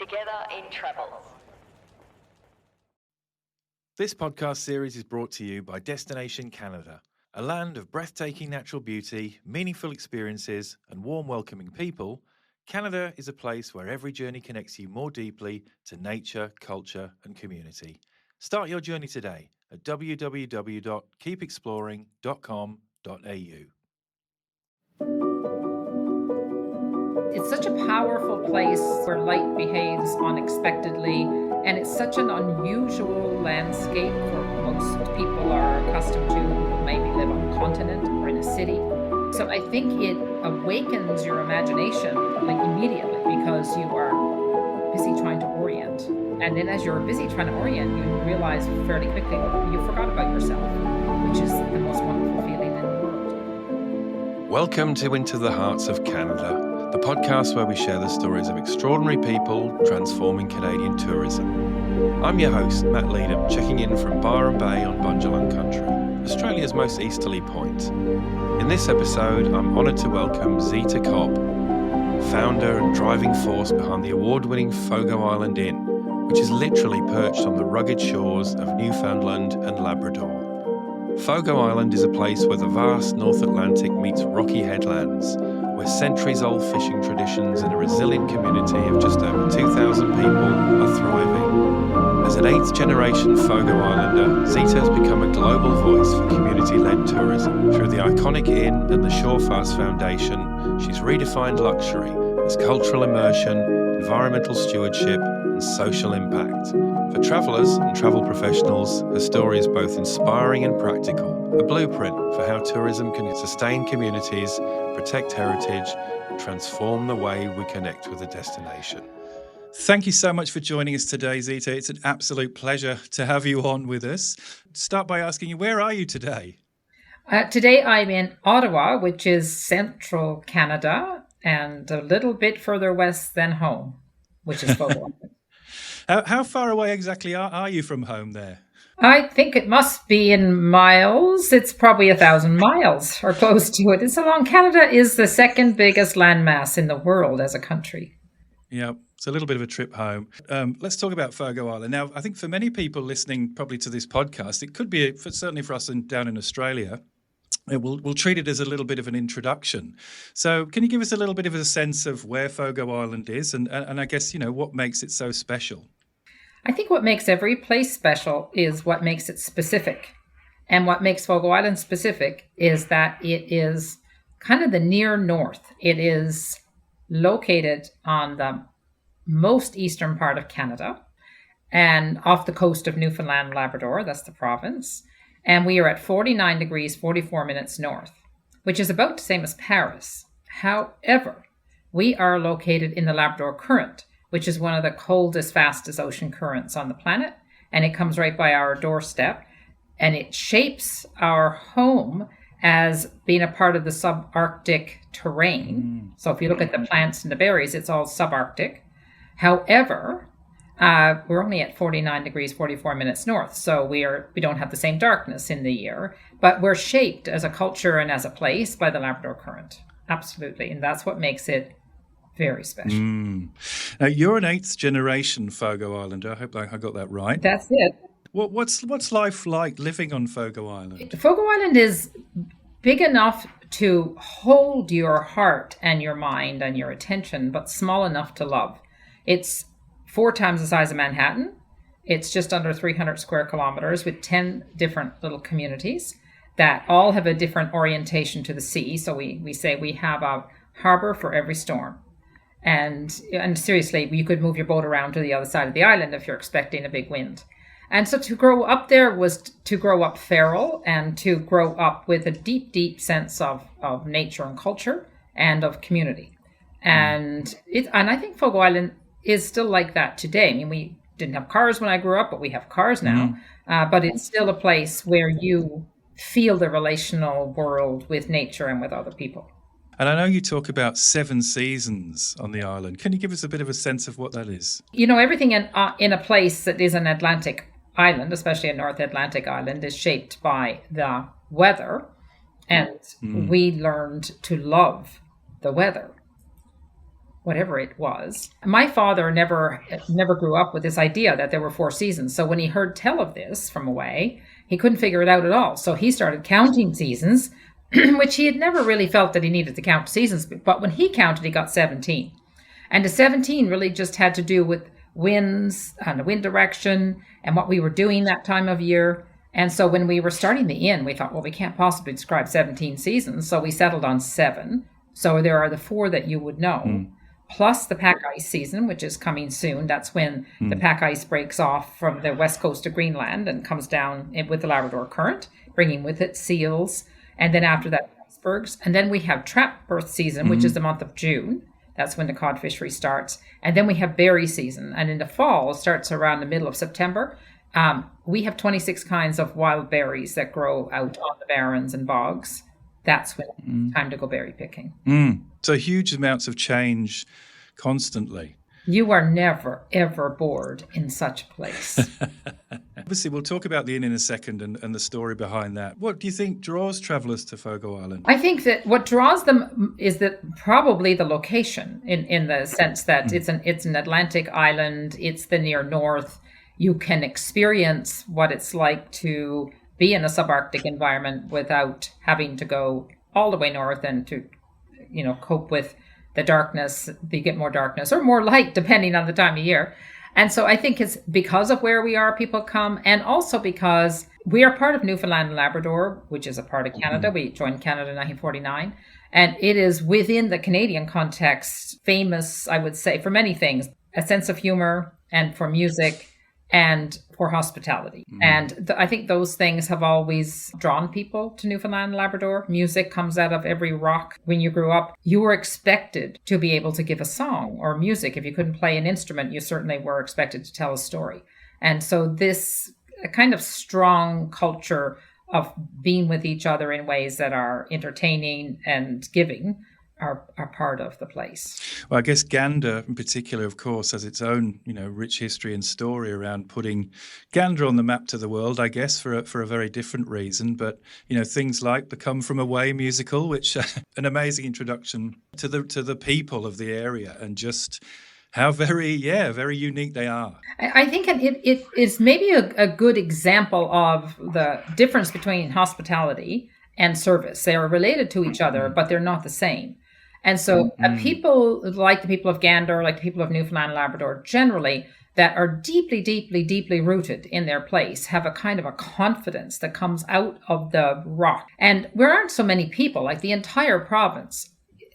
together in travels. This podcast series is brought to you by Destination Canada, a land of breathtaking natural beauty, meaningful experiences, and warm, welcoming people. Canada is a place where every journey connects you more deeply to nature, culture, and community. Start your journey today at www.keepexploring.com.au. It's such a powerful place where light behaves unexpectedly, and it's such an unusual landscape for most people are accustomed to who maybe live on a continent or in a city. So I think it awakens your imagination immediately because you are busy trying to orient. And then as you're busy trying to orient, you realize fairly quickly you forgot about yourself, which is the most wonderful feeling in the world. Welcome to Into the Hearts of Canada, the podcast where we share the stories of extraordinary people transforming Canadian tourism. I'm your host, Matt Leedham, checking in from Byron Bay on Bundjalung Country, Australia's most easterly point. In this episode, I'm honoured to welcome Zita Cobb, founder and driving force behind the award-winning Fogo Island Inn, which is literally perched on the rugged shores of Newfoundland and Labrador. Fogo Island is a place where the vast North Atlantic meets rocky headlands, where centuries-old fishing traditions and a resilient community of just over 2,000 people are thriving. As an eighth-generation Fogo Islander, Zita has become a global voice for community-led tourism. Through the iconic inn and the Shorefast Foundation, she's redefined luxury as cultural immersion, environmental stewardship, and social impact. For travellers and travel professionals, her story is both inspiring and practical, a blueprint for how tourism can sustain communities, protect heritage, and transform the way we connect with a destination. Thank you so much for joining us today, Zita. It's an absolute pleasure to have you on with us. Start by asking you, where are you today? Today I'm in Ottawa, which is central Canada, and a little bit further west than home, which is Fogo Island. How far away exactly are you from home there? I think it must be in miles. It's probably 1,000 miles or close to it. It's so long. Canada is the second biggest landmass in the world as a country. Yeah, it's a little bit of a trip home. Let's talk about Fogo Island. Now, I think for many people listening probably to this podcast, it could be, certainly for us down in Australia, we'll treat it as a little bit of an introduction. So can you give us a little bit of a sense of where Fogo Island is and I guess, what makes it so special? I think what makes every place special is what makes it specific. And what makes Fogo Island specific is that it is kind of the near north. It is located on the most eastern part of Canada and off the coast of Newfoundland and Labrador. That's the province. And we are at 49 degrees, 44 minutes north, which is about the same as Paris. However, we are located in the Labrador Current, which is one of the coldest, fastest ocean currents on the planet. And it comes right by our doorstep. And it shapes our home as being a part of the subarctic terrain. So if you look at the plants and the berries, it's all subarctic. However, we're only at 49 degrees, 44 minutes north. So we don't have the same darkness in the year, but we're shaped as a culture and as a place by the Labrador Current. Absolutely. And that's what makes it very special. Now, you're an eighth generation Fogo Islander. I hope I got that right. That's it. What's life like living on Fogo Island? Fogo Island is big enough to hold your heart and your mind and your attention, but small enough to love. It's 4 times the size of Manhattan. It's just under 300 square kilometers with 10 different little communities that all have a different orientation to the sea. So we say we have a harbor for every storm. And seriously, you could move your boat around to the other side of the island if you're expecting a big wind. And so to grow up there was to grow up feral and to grow up with a deep, deep sense of nature and culture and of community. And I think Fogo Island is still like that today. I mean, we didn't have cars when I grew up, but we have cars now. But it's still a place where you feel the relational world with nature and with other people. And I know you talk about 7 seasons on the island. Can you give us a bit of a sense of what that is? Everything in a place that is an Atlantic island, especially a North Atlantic island, is shaped by the weather. And we learned to love the weather. whatever it was. My father never grew up with this idea that there were 4 seasons. So when he heard tell of this from away, he couldn't figure it out at all. So he started counting seasons, which he had never really felt that he needed to count seasons. But when he counted, he got 17. And the 17 really just had to do with winds and the wind direction and what we were doing that time of year. And so when we were starting the inn, we thought, well, we can't possibly describe 17 seasons. So we settled on 7. So there are the 4 that you would know, plus the pack ice season, which is coming soon. That's when the pack ice breaks off from the west coast of Greenland and comes down with the Labrador Current, bringing with it seals. And then after that, icebergs. And then we have trap birth season, which is the month of June. That's when the cod fishery starts. And then we have berry season. And in the fall, it starts around the middle of September. We have 26 kinds of wild berries that grow out on the barrens and bogs. That's when it's time to go berry picking. So huge amounts of change constantly. You are never, ever bored in such a place. Obviously, we'll talk about the inn in a second and the story behind that. What do you think draws travellers to Fogo Island? I think that what draws them is that probably the location, in the sense that it's an Atlantic island, it's the near north. You can experience what it's like to be in a subarctic environment without having to go all the way north and to, cope with the darkness. You get more darkness or more light depending on the time of year. And so I think it's because of where we are, people come, and also because we are part of Newfoundland and Labrador, which is a part of Canada. We joined Canada in 1949. And it is within the Canadian context famous, I would say, for many things, a sense of humor and for music and for hospitality. And I think those things have always drawn people to Newfoundland and Labrador. Music comes out of every rock. When you grew up, you were expected to be able to give a song or music. If you couldn't play an instrument, you certainly were expected to tell a story. And so this kind of strong culture of being with each other in ways that are entertaining and giving are part of the place. Well, I guess Gander in particular, of course, has its own, rich history and story around putting Gander on the map to the world, I guess, for a very different reason. But, things like the Come From Away musical, which an amazing introduction to the people of the area and just how very unique they are. I think it is maybe a good example of the difference between hospitality and service. They are related to each other, but they're not the same. And so people like the people of Gander, like the people of Newfoundland and Labrador, generally, that are deeply, deeply, deeply rooted in their place, have a kind of a confidence that comes out of the rock. And there aren't so many people, like the entire province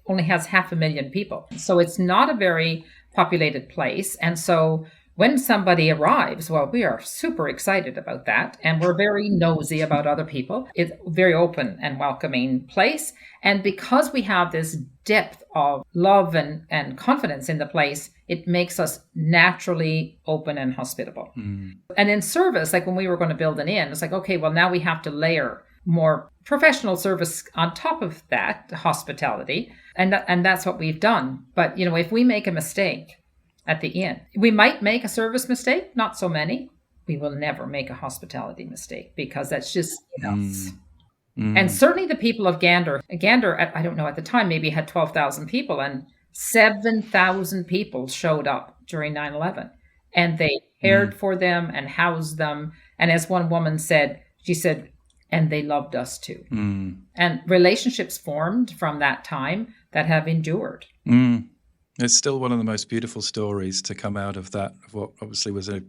only has 500,000 people. So it's not a very populated place. And so when somebody arrives, well, we are super excited about that. And we're very nosy about other people. It's a very open and welcoming place. And because we have this depth of love and confidence in the place, it makes us naturally open and hospitable. And in service, like when we were going to build an inn, it's like, okay, well, now we have to layer more professional service on top of that hospitality. And that's what we've done. But, if we make a mistake at the inn, we might make a service mistake, not so many. We will never make a hospitality mistake because that's just us. And certainly the people of Gander, I don't know, at the time, maybe had 12,000 people and 7,000 people showed up during 9/11. And they cared for them and housed them. And as one woman said, she said, and they loved us too. And relationships formed from that time that have endured. It's still one of the most beautiful stories to come out of that, of what obviously was a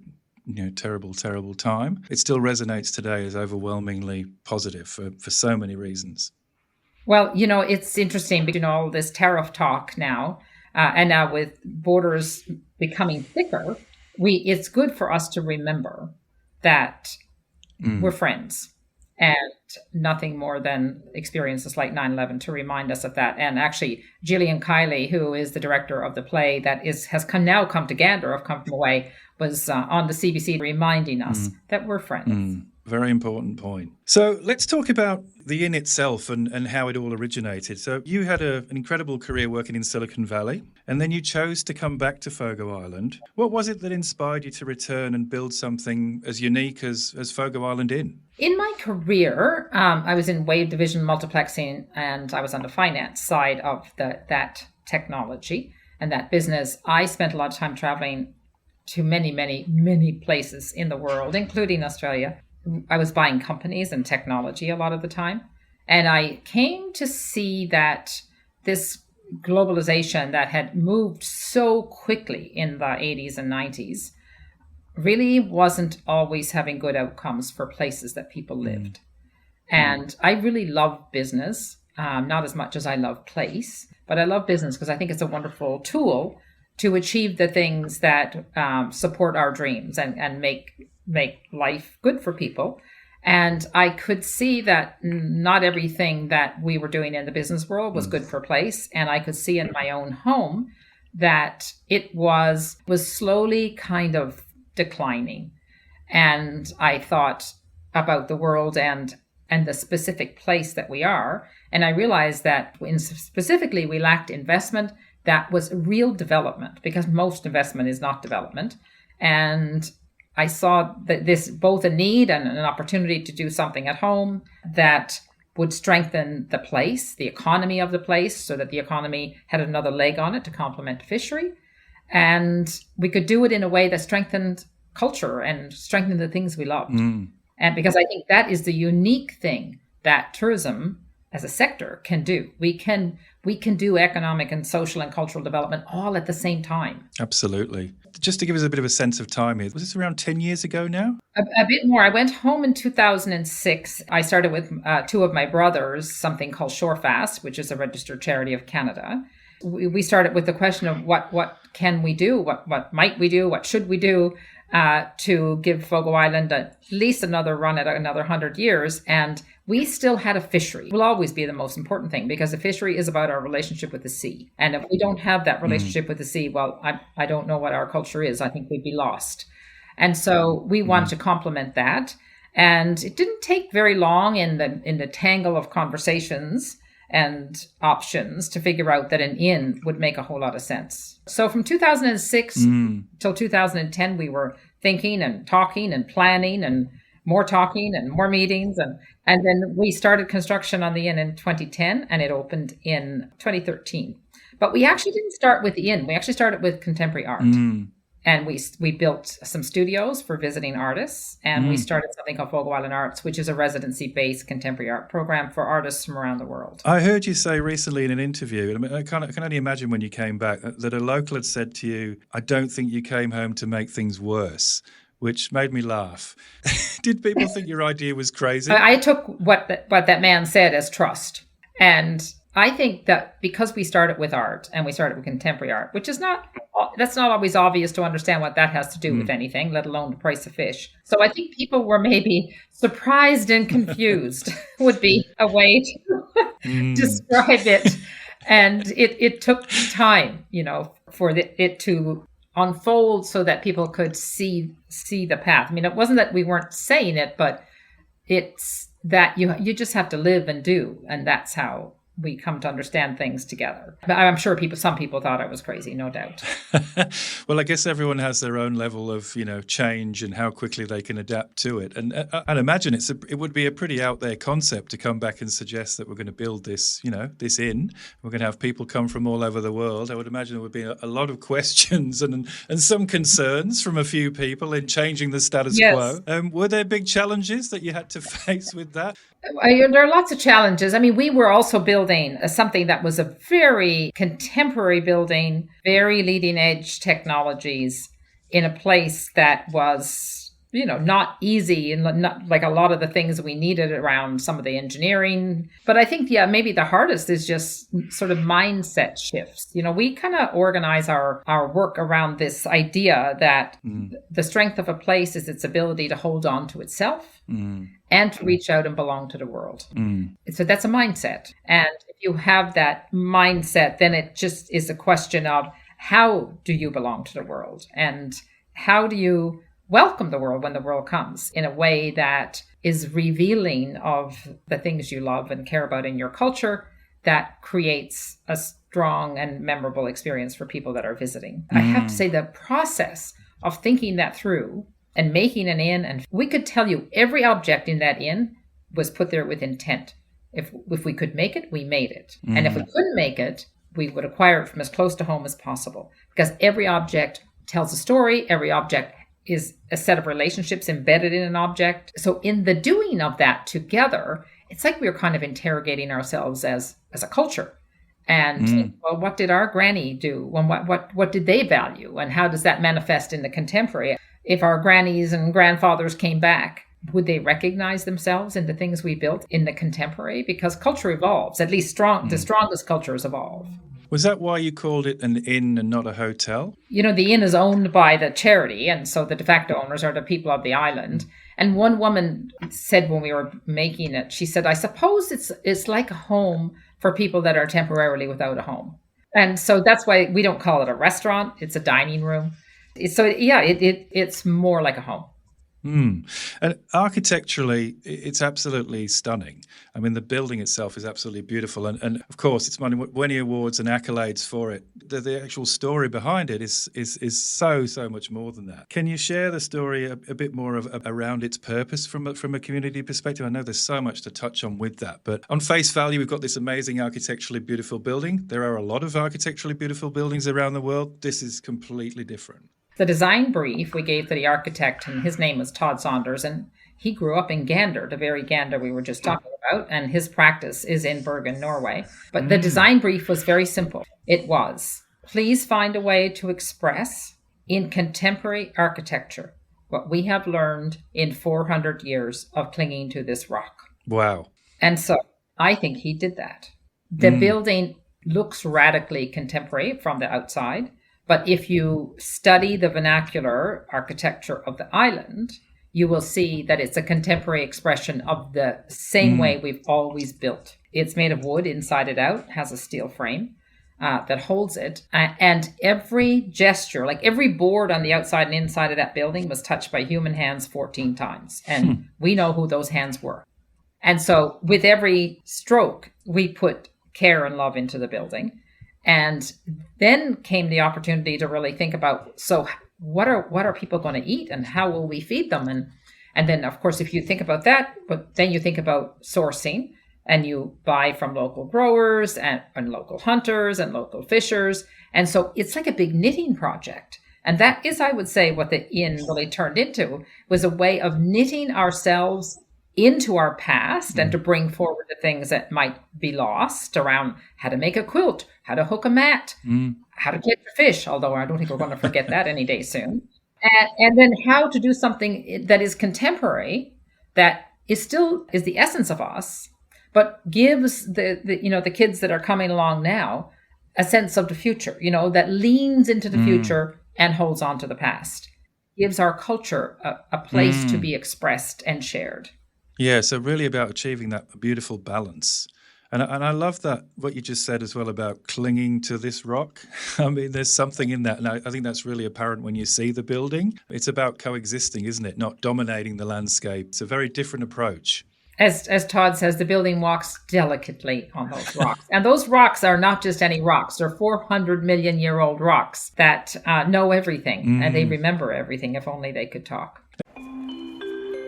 terrible, terrible time. It still resonates today as overwhelmingly positive for so many reasons. Well, it's interesting because, all this tariff talk now, and now with borders becoming thicker, it's good for us to remember that we're friends. And nothing more than experiences like 9/11 to remind us of that. And actually, Gillian Kiley, who is the director of the play that has now come to Gander, of Come From Away, was on the CBC reminding us that we're friends. Very important point. So let's talk about the inn itself and how it all originated. So you had an incredible career working in Silicon Valley, and then you chose to come back to Fogo Island. What was it that inspired you to return and build something as unique as Fogo Island Inn? In my career, I was in wave division multiplexing, and I was on the finance side of that technology. and that business, I spent a lot of time traveling to many, many, many places in the world, including Australia. I was buying companies and technology a lot of the time. And I came to see that this globalization that had moved so quickly in the 80s and 90s really wasn't always having good outcomes for places that people lived. And I really love business, not as much as I love place, but I love business because I think it's a wonderful tool to achieve the things that support our dreams and make life good for people. And I could see that not everything that we were doing in the business world was good for place. And I could see in my own home that it was slowly kind of declining. And I thought about the world and the specific place that we are. And I realized that specifically we lacked investment that was real development, because most investment is not development. And I saw that this both a need and an opportunity to do something at home that would strengthen the place, the economy of the place, so that the economy had another leg on it to complement fishery. And we could do it in a way that strengthened culture and strengthened the things we loved. And because I think that is the unique thing that tourism as a sector can do. We can do economic and social and cultural development all at the same time. Absolutely. Just to give us a bit of a sense of time here, was this around 10 years ago now? A bit more. I went home in 2006. I started with two of my brothers, something called Shorefast, which is a registered charity of Canada. We started with the question of what can we do? What might we do? What should we do to give Fogo Island at least another run at another 100 years? And we still had a fishery. It will always be the most important thing, because the fishery is about our relationship with the sea. And if we don't have that relationship with the sea, well, I don't know what our culture is. I think we'd be lost. And so we wanted to complement that. And it didn't take very long in the tangle of conversations and options to figure out that an inn would make a whole lot of sense. So from 2006 till 2010, we were thinking and talking and planning and more talking and more meetings. And then we started construction on the inn in 2010, and it opened in 2013. But we actually didn't start with the inn. We actually started with contemporary art. And we built some studios for visiting artists, and we started something called Fogo Island Arts, which is a residency-based contemporary art program for artists from around the world. I heard you say recently in an interview, and I can only imagine when you came back, that a local had said to you, "I don't think you came home to make things worse," which made me laugh. Did people think your idea was crazy? I took what that man said as trust. And I think that because we started with art and we started with contemporary art, which is that's not always obvious to understand what that has to do with anything, let alone the price of fish. So I think people were maybe surprised and confused would be a way to describe it. And it took time, for it to unfold so that people could see the path. I mean, it wasn't that we weren't saying it, but it's that you just have to live and do, and that's how we come to understand things together. But I'm sure some people thought I was crazy, no doubt. Well, I guess everyone has their own level of, change and how quickly they can adapt to it. And I'd imagine it would be a pretty out there concept to come back and suggest that we're going to build this, this inn. We're going to have people come from all over the world. I would imagine there would be a lot of questions and some concerns from a few people in changing the status quo. Were there big challenges that you had to face with that? There are lots of challenges. I mean, we were also building something that was a very contemporary building, very leading edge technologies in a place that was, not easy and not like a lot of the things we needed around some of the engineering. But I think, maybe the hardest is just sort of mindset shifts. We kind of organize our work around this idea that the strength of a place is its ability to hold on to itself and to reach out and belong to the world. So that's a mindset. And if you have that mindset, then it just is a question of how do you belong to the world, and how do you welcome the world when the world comes in a way that is revealing of the things you love and care about in your culture, that creates a strong and memorable experience for people that are visiting. I have to say the process of thinking that through and making an inn, and we could tell you every object in that inn was put there with intent. If we could make it, we made it. And if we couldn't make it, we would acquire it from as close to home as possible, because every object tells a story. Every object is a set of relationships embedded in an object. So in the doing of that together, it's like we were kind of interrogating ourselves as a culture. And well, what did our granny do? And what did they value? And how does that manifest in the contemporary? If our grannies and grandfathers came back, would they recognize themselves in the things we built in the contemporary? Because culture evolves, at least the strongest cultures evolve. Was that why you called it an inn and not a hotel? You know, the inn is owned by the charity, and so the de facto owners are the people of the island. And one woman said when we were making it, she said, I suppose it's like a home for people that are temporarily without a home. And so that's why we don't call it a restaurant. It's a dining room. It's more like a home. And architecturally, it's absolutely stunning. I mean, the building itself is absolutely beautiful. And of course, it's won many awards and accolades for it. The actual story behind it is so much more than that. Can you share the story a bit more around its purpose from a community perspective? I know there's so much to touch on with that. But on face value, we've got this amazing architecturally beautiful building. There are a lot of architecturally beautiful buildings around the world. This is completely different. The design brief we gave to the architect, and his name was Todd Saunders, and he grew up in Gander, the very Gander we were just talking about, and his practice is in Bergen, Norway. But the design brief was very simple. It was, please find a way to express in contemporary architecture what we have learned in 400 years of clinging to this rock. Wow. And so I think he did that. The building looks radically contemporary from the outside. But if you study the vernacular architecture of the island, you will see that it's a contemporary expression of the same way we've always built. It's made of wood inside and out, has a steel frame that holds it. And every gesture, like every board on the outside and inside of that building was touched by human hands 14 times. And we know who those hands were. And so with every stroke, we put care and love into the building. And then came the opportunity to really think about, so what are people going to eat and how will we feed them? And then, of course, if you think about that, but then you think about sourcing, and you buy from local growers and local hunters and local fishers. And so it's like a big knitting project. And that is, I would say, what the inn really turned into, was a way of knitting ourselves into our past and to bring forward the things that might be lost around how to make a quilt, how to hook a mat, how to catch a fish, although I don't think we're going to forget that any day soon. And then how to do something that is contemporary, that is the essence of us, but gives the kids that are coming along now a sense of the future, that leans into the future and holds on to the past, gives our culture a place to be expressed and shared. Yeah, so really about achieving that beautiful balance. And I love that, what you just said as well about clinging to this rock. I mean, there's something in that. And I think that's really apparent when you see the building. It's about coexisting, isn't it? Not dominating the landscape. It's a very different approach. As Todd says, the building walks delicately on those rocks. And those rocks are not just any rocks. They're 400 million year old rocks that know everything and they remember everything, if only they could talk.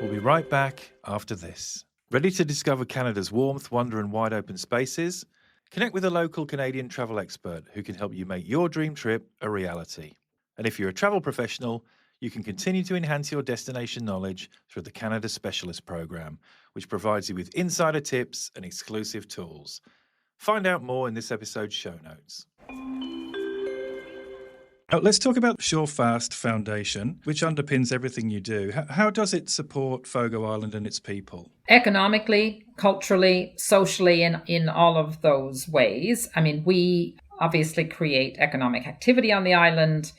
We'll be right back after this. Ready to discover Canada's warmth, wonder and wide open spaces? Connect with a local Canadian travel expert who can help you make your dream trip a reality. And if you're a travel professional, you can continue to enhance your destination knowledge through the Canada Specialist Program, which provides you with insider tips and exclusive tools. Find out more in this episode's show notes. Let's talk about Surefast Foundation, which underpins everything you do. How does it support Fogo Island and its people? Economically, culturally, socially, in all of those ways. I mean, we obviously create economic activity on the island.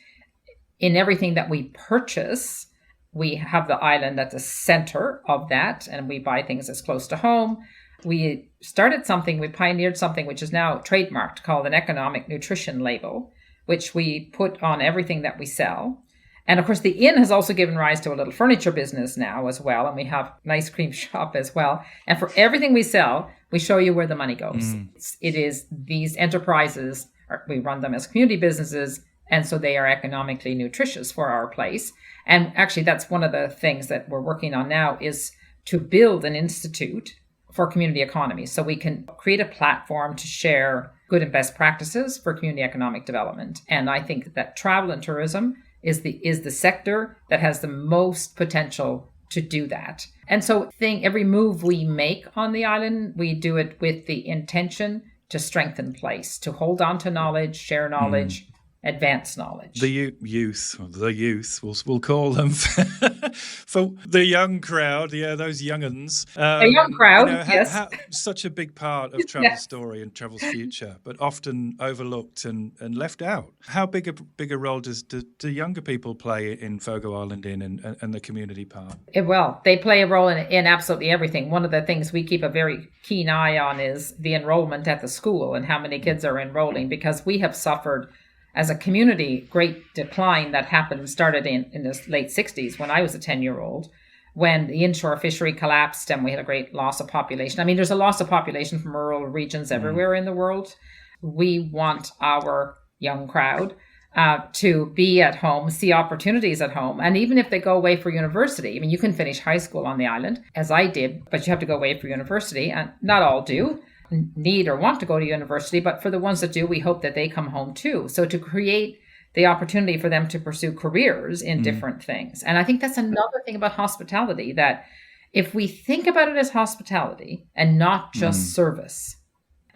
In everything that we purchase, we have the island at the center of that, and we buy things as close to home. We pioneered something which is now trademarked, called an economic nutrition label, which we put on everything that we sell. And of course, the inn has also given rise to a little furniture business now as well. And we have an ice cream shop as well. And for everything we sell, we show you where the money goes. It is these enterprises, we run them as community businesses. And so they are economically nutritious for our place. And actually, that's one of the things that we're working on now, is to build an institute for community economy. So we can create a platform to share good and best practices for community economic development. And I think that travel and tourism is the sector that has the most potential to do that. And so every move we make on the island, we do it with the intention to strengthen place, to hold on to knowledge, share knowledge, advance knowledge. The youth, we'll call them for the young crowd. Yeah, those younguns. A young crowd, yes. Such a big part of travel's story and travel's future, but often overlooked and left out. How big a role do younger people play in Fogo Island Inn and the community part? Well, they play a role in absolutely everything. One of the things we keep a very keen eye on is the enrollment at the school and how many kids are enrolling, because we have suffered as a community great decline that started in the late 60s when I was a 10-year-old, when the inshore fishery collapsed and we had a great loss of population. I mean, there's a loss of population from rural regions everywhere in the world. We want our young crowd to be at home, see opportunities at home. And even if they go away for university, I mean, you can finish high school on the island, as I did, but you have to go away for university, and not all do need or want to go to university, but for the ones that do, we hope that they come home too. So to create the opportunity for them to pursue careers in different things. And I think that's another thing about hospitality, that if we think about it as hospitality and not just service.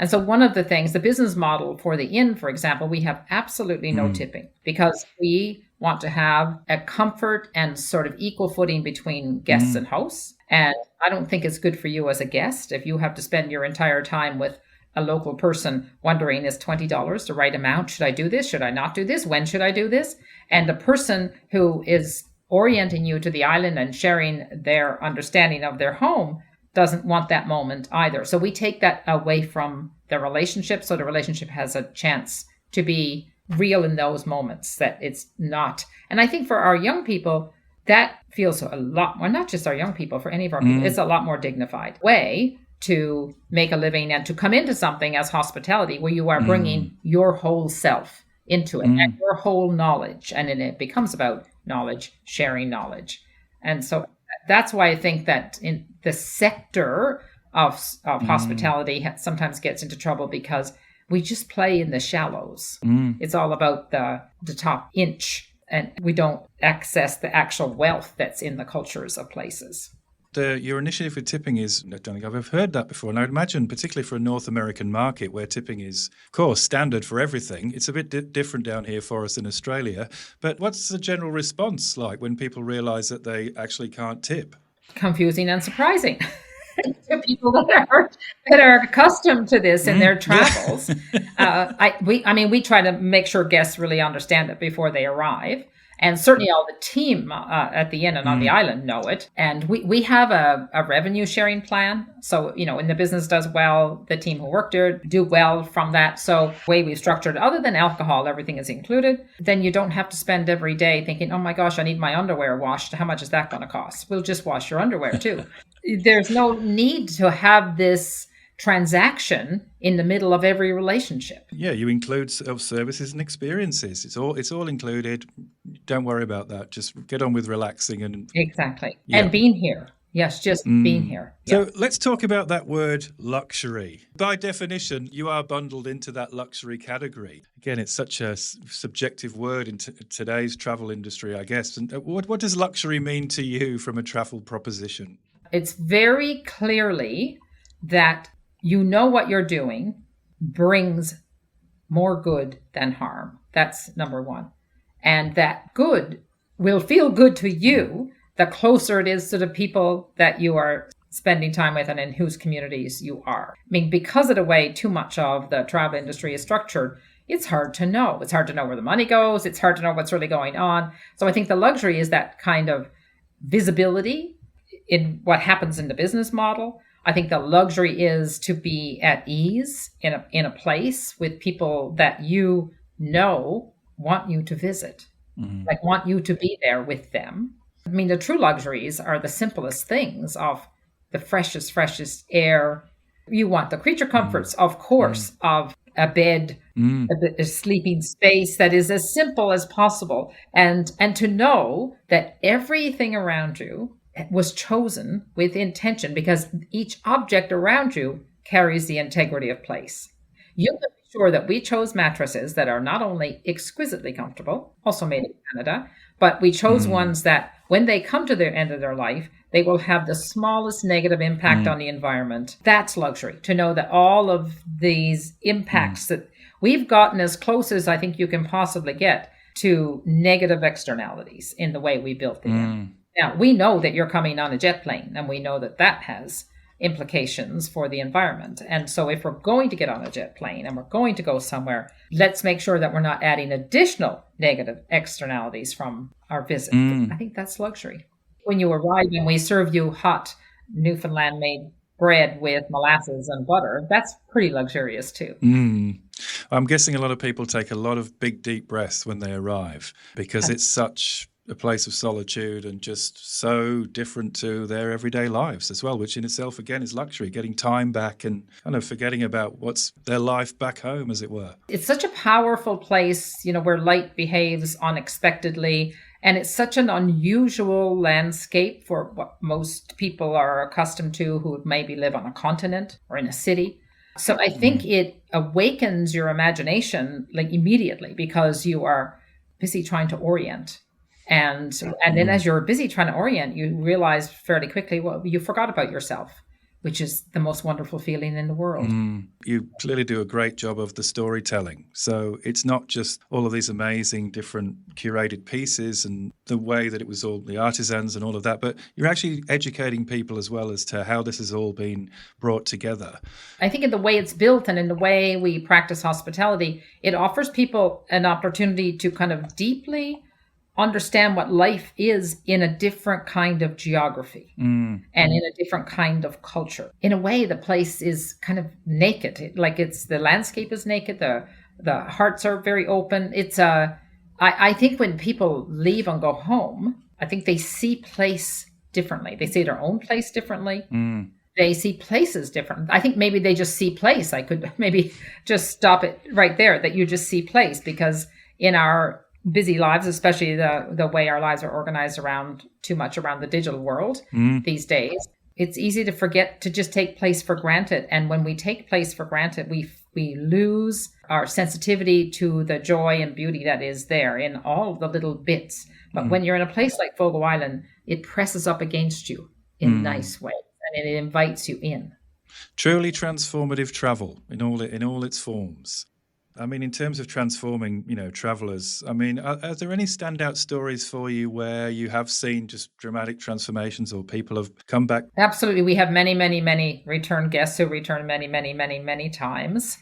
And so one of the things, the business model for the inn, for example, we have absolutely no tipping, because we want to have a comfort and sort of equal footing between guests and hosts. And I don't think it's good for you as a guest if you have to spend your entire time with a local person wondering, is $20 the right amount? Should I do this? Should I not do this? When should I do this? And the person who is orienting you to the island and sharing their understanding of their home doesn't want that moment either. So we take that away from the relationship, so the relationship has a chance to be real in those moments, that it's not. And I think for our young people, that feels a lot more, not just our young people, for any of our people, it's a lot more dignified way to make a living and to come into something as hospitality where you are bringing your whole self into it and your whole knowledge. And then it becomes about knowledge, sharing knowledge. And so that's why I think that in the sector of hospitality sometimes gets into trouble, because we just play in the shallows. It's all about the top inch, and we don't access the actual wealth that's in the cultures of places. Your initiative with tipping is, I don't think I've ever heard that before. And I would imagine, particularly for a North American market where tipping is, of course, standard for everything, it's a bit different down here for us in Australia. But what's the general response like when people realise that they actually can't tip? Confusing and surprising to people that are accustomed to this in their travels. We try to make sure guests really understand it before they arrive. And certainly all the team at the inn and on the island know it. And we have a revenue sharing plan. So, when the business does well, the team who work there do well from that. So the way we've structured, other than alcohol, everything is included. Then you don't have to spend every day thinking, oh my gosh, I need my underwear washed. How much is that going to cost? We'll just wash your underwear too. There's no need to have this transaction in the middle of every relationship. Yeah, you include services and experiences. It's all included. Don't worry about that. Just get on with relaxing and exactly. Yeah. And being here. Yes, just being here. So let's talk about that word luxury. By definition, you are bundled into that luxury category. Again, it's such a subjective word in today's travel industry, I guess. And what does luxury mean to you from a travel proposition? It's very clearly that what you're doing brings more good than harm. That's number one. And that good will feel good to you the closer it is to the people that you are spending time with and in whose communities you are. I mean, because of the way too much of the travel industry is structured, it's hard to know. It's hard to know where the money goes. It's hard to know what's really going on. So I think the luxury is that kind of visibility in what happens in the business model. I think the luxury is to be at ease in a place with people that want you to visit, like want you to be there with them. I mean, the true luxuries are the simplest things of the freshest air. You want the creature comforts, of course, of a bed, a sleeping space that is as simple as possible. And to know that everything around you was chosen with intention, because each object around you carries the integrity of place. You can be sure that we chose mattresses that are not only exquisitely comfortable, also made in Canada, but we chose ones that when they come to their end of their life, they will have the smallest negative impact on the environment. That's luxury, to know that all of these impacts that we've gotten as close as I think you can possibly get to negative externalities in the way we built the inn. Now, we know that you're coming on a jet plane, and we know that that has implications for the environment. And so if we're going to get on a jet plane and we're going to go somewhere, let's make sure that we're not adding additional negative externalities from our visit. I think that's luxury. When you arrive and we serve you hot Newfoundland made bread with molasses and butter, that's pretty luxurious too. I'm guessing a lot of people take a lot of big, deep breaths when they arrive because it's such a place of solitude and just so different to their everyday lives as well, which in itself, again, is luxury, getting time back and kind of forgetting about what's their life back home, as it were. It's such a powerful place, where light behaves unexpectedly. And it's such an unusual landscape for what most people are accustomed to who maybe live on a continent or in a city. So I think it awakens your imagination like immediately because you are busy trying to orient. And then as you're busy trying to orient, you realize fairly quickly, well, you forgot about yourself, which is the most wonderful feeling in the world. You clearly do a great job of the storytelling. So it's not just all of these amazing different curated pieces and the way that it was all the artisans and all of that, but you're actually educating people as well as to how this has all been brought together. I think in the way it's built and in the way we practice hospitality, it offers people an opportunity to kind of deeply understand what life is in a different kind of geography and in a different kind of culture. In a way, the place is kind of naked. The landscape is naked. The hearts are very open. I think when people leave and go home, I think they see place differently. They see their own place differently. They see places different. I think maybe they just see place. I could maybe just stop it right there, that you just see place, because in our busy lives, especially the way our lives are organized too much around the digital world these days, it's easy to forget to just take place for granted. And when we take place for granted, we lose our sensitivity to the joy and beauty that is there in all the little bits. But when you're in a place like Fogo Island, it presses up against you in nice ways, and it invites you in. Truly transformative travel in all its forms. I mean, in terms of transforming, travelers, I mean, are there any standout stories for you where you have seen just dramatic transformations or people have come back? Absolutely. We have many, many, many return guests who return many, many, many, many times.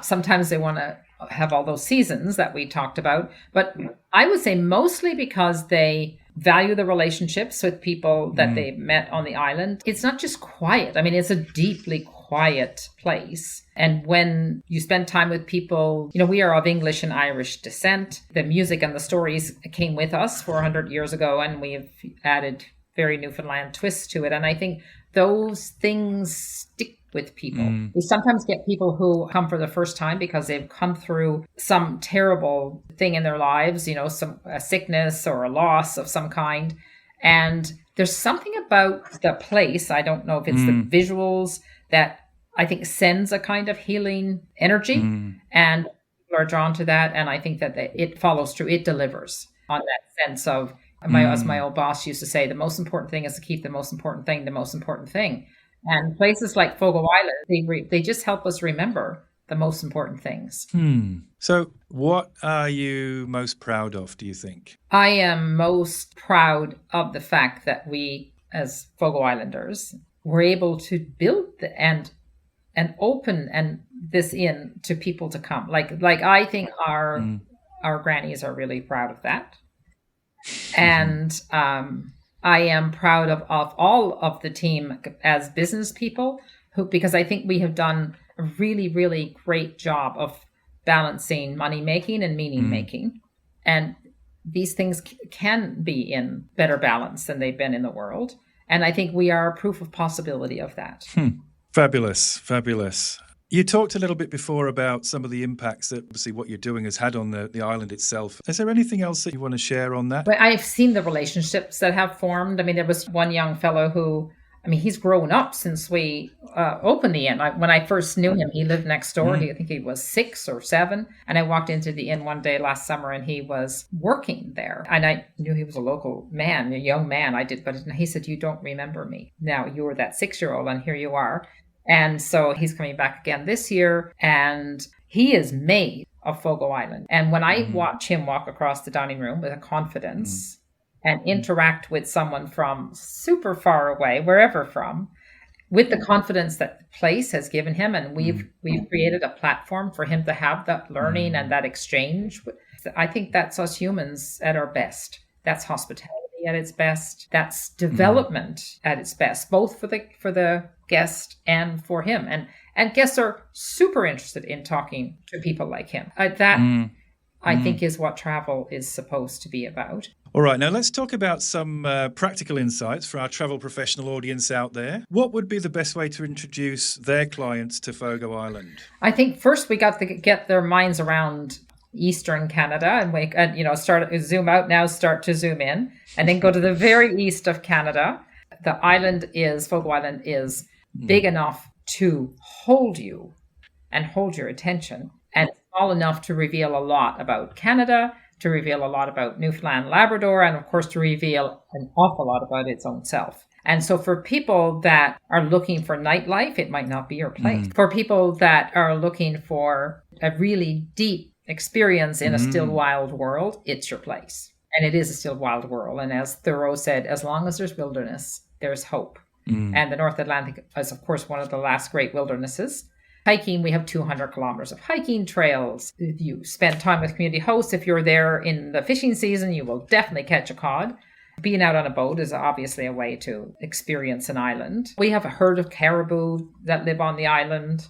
Sometimes they want to have all those seasons that we talked about, but I would say mostly because they value the relationships with people that they met on the island. It's not just quiet. I mean, it's a deeply quiet place. And when you spend time with people, we are of English and Irish descent. The music and the stories came with us 400 years ago, and we've added very Newfoundland twists to it. And I think those things stick with people. We sometimes get people who come for the first time because they've come through some terrible thing in their lives, a sickness or a loss of some kind. And there's something about the place, I don't know if it's the visuals, that I think sends a kind of healing energy, and people are drawn to that. And I think that it follows through, it delivers on that sense of, as my old boss used to say, the most important thing is to keep the most important thing the most important thing. And places like Fogo Island, they just help us remember the most important things. So what are you most proud of, do you think? I am most proud of the fact that we, as Fogo Islanders, were able to build and open this inn to people to come. Like I think our grannies are really proud of that. And I am proud of all of the team as business people, because I think we have done a really, really great job of balancing money making and meaning making. And these things can be in better balance than they've been in the world. And I think we are proof of possibility of that. Fabulous. You talked a little bit before about some of the impacts that obviously what you're doing has had on the island itself. Is there anything else that you want to share on that? But I've seen the relationships that have formed. I mean, there was one young fellow who I mean, he's grown up since we opened the inn. When I first knew him, he lived next door. I think he was 6 or 7. And I walked into the inn one day last summer and he was working there. And I knew he was a local man, a young man. I did, but he said, "You don't remember me. Now you were that 6-year-old and here you are." And so he's coming back again this year and he is made of Fogo Island. And when I watch him walk across the dining room with a confidence and interact with someone from super far away, wherever from, with the confidence that the place has given him, and we've created a platform for him to have that learning and that exchange. I think that's us humans at our best. That's hospitality at its best. That's development at its best, both for the guest and for him. And guests are super interested in talking to people like him. I think is what travel is supposed to be about. All right, now let's talk about some practical insights for our travel professional audience out there. What would be the best way to introduce their clients to Fogo Island? I think first we got to get their minds around Eastern Canada and start zoom out now, start to zoom in, and then go to the very east of Canada. The Fogo Island is big enough to hold you and hold your attention, and small enough to reveal a lot about Canada, to reveal a lot about Newfoundland and Labrador, and of course to reveal an awful lot about its own self. And so for people that are looking for nightlife, it might not be your place. For people that are looking for a really deep experience in a still wild world, it's your place. And it is a still wild world. And as Thoreau said, as long as there's wilderness, there's hope. And the North Atlantic is, of course, one of the last great wildernesses. Hiking, we have 200 kilometers of hiking trails. If you spend time with community hosts, if you're there in the fishing season, you will definitely catch a cod. Being out on a boat is obviously a way to experience an island. We have a herd of caribou that live on the island.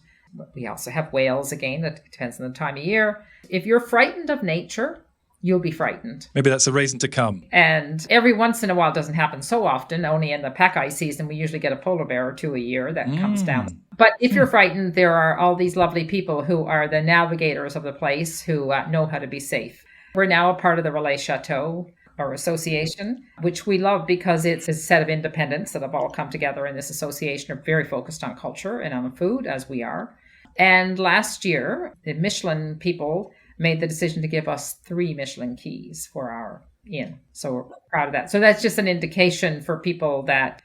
We also have whales, again, that depends on the time of year. If you're frightened of nature, you'll be frightened. Maybe that's a reason to come. And every once in a while, it doesn't happen so often. Only in the pack ice season, we usually get a polar bear or 2 a year that comes down. But if you're frightened, there are all these lovely people who are the navigators of the place who know how to be safe. We're now a part of the Relais Chateau, or association, which we love because it's a set of independents that have all come together in this association, are very focused on culture and on food, as we are. And last year, the Michelin people made the decision to give us 3 Michelin keys for our inn. So we're proud of that. So that's just an indication for people that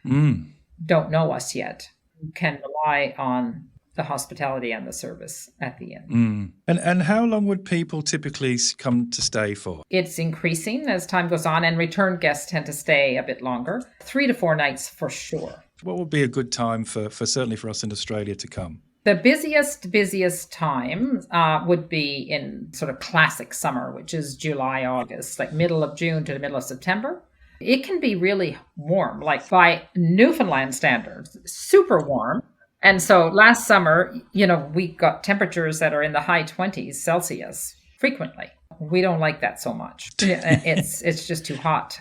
don't know us yet, who can rely on the hospitality and the service at the inn. And how long would people typically come to stay for? It's increasing as time goes on, and return guests tend to stay a bit longer. 3 to 4 nights for sure. What would be a good time for certainly for us in Australia to come? The busiest time would be in sort of classic summer, which is July, August, like middle of June to the middle of September. It can be really warm, like by Newfoundland standards, super warm. And so last summer, we got temperatures that are in the high 20s Celsius frequently. We don't like that so much. It's just too hot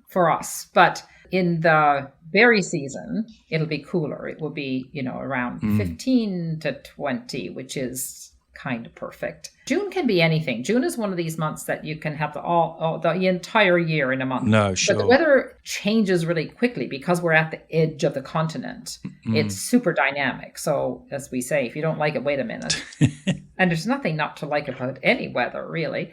for us. But in the berry season, it'll be cooler. It will be, around 15 to 20, which is kind of perfect. June can be anything. June is one of these months that you can have the entire year in a month. No, sure. But the weather changes really quickly because we're at the edge of the continent. It's super dynamic. So as we say, if you don't like it, wait a minute. And there's nothing not to like about any weather, really.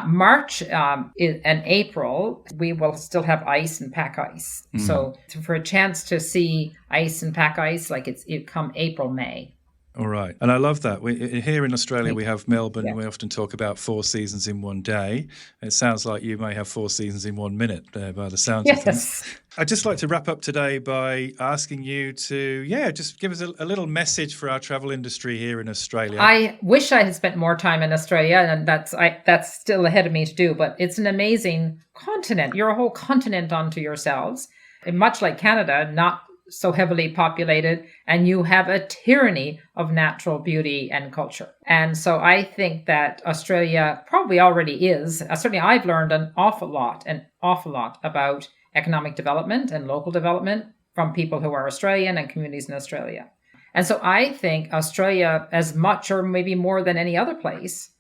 March and April, we will still have ice and pack ice. So for a chance to see ice and pack ice, like it come April, May. All right. And I love that. Here in Australia, we have Melbourne. Yeah. We often talk about 4 seasons in one day. It sounds like you may have 4 seasons in 1 minute there by the sounds of things. I'd just like to wrap up today by asking you to, just give us a little message for our travel industry here in Australia. I wish I had spent more time in Australia, and that's still ahead of me to do, but it's an amazing continent. You're a whole continent unto yourselves. And much like Canada, not so heavily populated, and you have a tyranny of natural beauty and culture. And so I think that Australia probably already is. Certainly I've learned an awful lot about economic development and local development from people who are Australian and communities in Australia. And so I think Australia, as much or maybe more than any other place,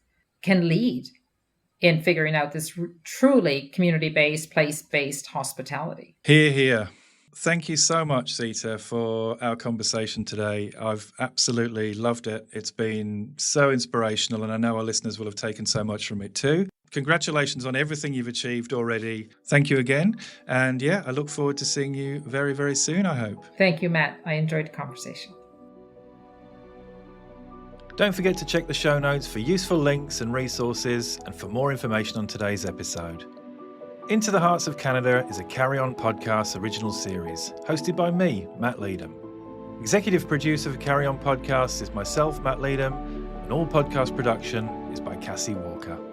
can lead in figuring out this truly community-based, place-based hospitality. Hear, hear. Thank you so much, Zita, for our conversation today. I've absolutely loved it. It's been so inspirational, and I know our listeners will have taken so much from it too. Congratulations on everything you've achieved already. Thank you again. And yeah, I look forward to seeing you very, very soon, I hope. Thank you, Matt. I enjoyed the conversation. Don't forget to check the show notes for useful links and resources and for more information on today's episode. Into the Hearts of Canada is a Karryon podcast original series hosted by me, Matt Leedham. Executive producer for Karryon Podcasts is myself, Matt Leedham, and all podcast production is by Cassie Walker.